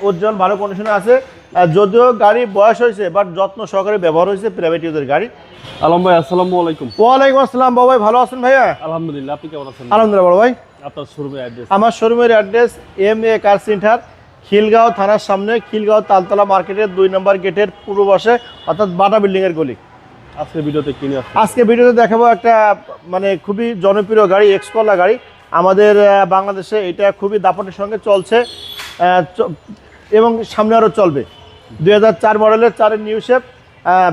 উজ্জ্বল ভালো কন্ডিশনে আছে। যদিও গাড়ি বয়স হয়েছে বাট যত্ন সহকারে ব্যবহার হয়েছে, প্রাইভেট ইউজের গাড়ি। আলম ভাই আসসালামু আলাইকুম। ওয়ালাইকুম আসসালাম বাবা ভাই, ভালো আছেন ভাইয়া? আলহামদুলিল্লাহ, আপনি কেমন আছেন? আলহামদুলিল্লাহ বড় ভাই। আপনার শোরুমের অ্যাড্রেস? আমার শোরুমের অ্যাড্রেস MA কার সেন্টার, খিলগাঁও থানার সামনে, খিলগাঁও তালতলা মার্কেটের 2 নম্বর গেটের পূর্ব পাশে, অর্থাৎ বাটা বিল্ডিং এর গলি। আজকে ভিডিওতে কিনে আসছে। আজকে ভিডিওতে দেখাবো একটা মানে খুবই জনপ্রিয় গাড়ি, এক্সকলা গাড়ি। আমাদের বাংলাদেশে এটা খুবই দাপটের সঙ্গে চলছে এবং সামনে আরও চলবে। 2004 মডেলের 4 নিউ শেপ,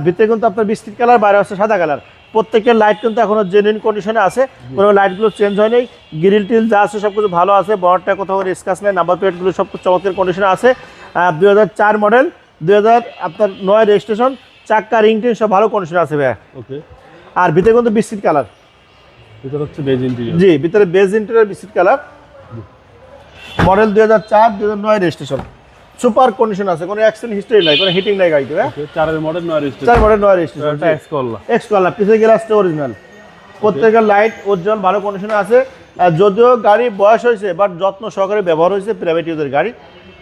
ভিতরে কিন্তু আপনার বিস্কিট কালার, বাইরে আছে সাদা কালার। প্রত্যেকের লাইট কিন্তু এখনও জেনুইন কন্ডিশনে আছে, কোনো লাইটগুলো চেঞ্জ হয় নাই। গ্রিল টিল যা আছে সব কিছু ভালো আছে, বড়টা কোথাও স্ক্র্যাচ নেই, নাম্বার প্লেটগুলো সব চমৎকার কন্ডিশনে আছে। 2004 মডেল, 2009 রেজিস্ট্রেশন, চাক্কা রিং টিন সব ভালো কন্ডিশনে আছে ভাইয়া। ওকে। আর ভিতরে কিন্তু বিস্কিট কালার, ভিতরে হচ্ছে বেজ ইন্টেরিয়র। জি ভিতরে beige interior biscuit colour. Model 2004, 2009 registration, super condition আছে, কোনো অ্যাক্সিডেন্ট হিস্ট্রি নাই, কোনো হিটিং নাই গাড়িতে। ওকে, 4 এর মডেল 9 রেজিস্ট্রেশন। 4 মডেল 9 রেজিস্ট্রেশন, এক্সকলা। এক্সকলা, পিছনে গ্লাসটা অরিজিনাল, প্রত্যেকের লাইট উজ্জ্বল ভালো কন্ডিশনে আছে। যদিও গাড়ি বয়স হয়েছে বাট যত্ন সহকারে ব্যবহার হয়েছে, প্রাইভেট ইউজের গাড়ি।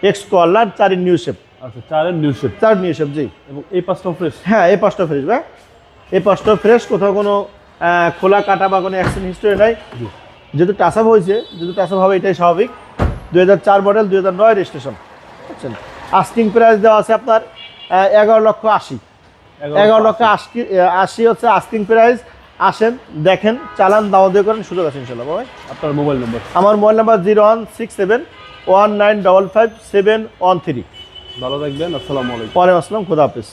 এক্সকলা 4 নিউ শেপ। আচ্ছা, 4 এর নিউ শেপ। 4 নিউ শেপ, জি। এবং এই পাঁচটা ফ্রেশ? হ্যাঁ, এই পাঁচটা ফ্রেশ ভাই, এই পাঁচটা ফ্রেশ, কোথাও কোনো খোলা কাটা বা কোনো অ্যাক্সিডেন্ট হিস্ট্রি নাই। যেহেতু টাচআপ হয়েছে, যেহেতু টাচআপ হবে এটাই স্বাভাবিক। 2004 মডেল, 2009 রেজিস্ট্রেশন, বুঝছেন। আস্কিং প্রাইস দেওয়া আছে আপনার 11,80,000। 11,80,000 হচ্ছে আস্কিং প্রাইস। আসেন, দেখেন, চালান, দাও দিয়ে করেন, সুযোগ আছে ইনশাল্লাহ ভাই। আপনার মোবাইল নম্বর? আমার মোবাইল নাম্বার 01671955 713। ভালো থাকবেন, আসসালামু আলাইকুম। ওয়ালাইকুম আসসালাম, খুদা হাফেজ।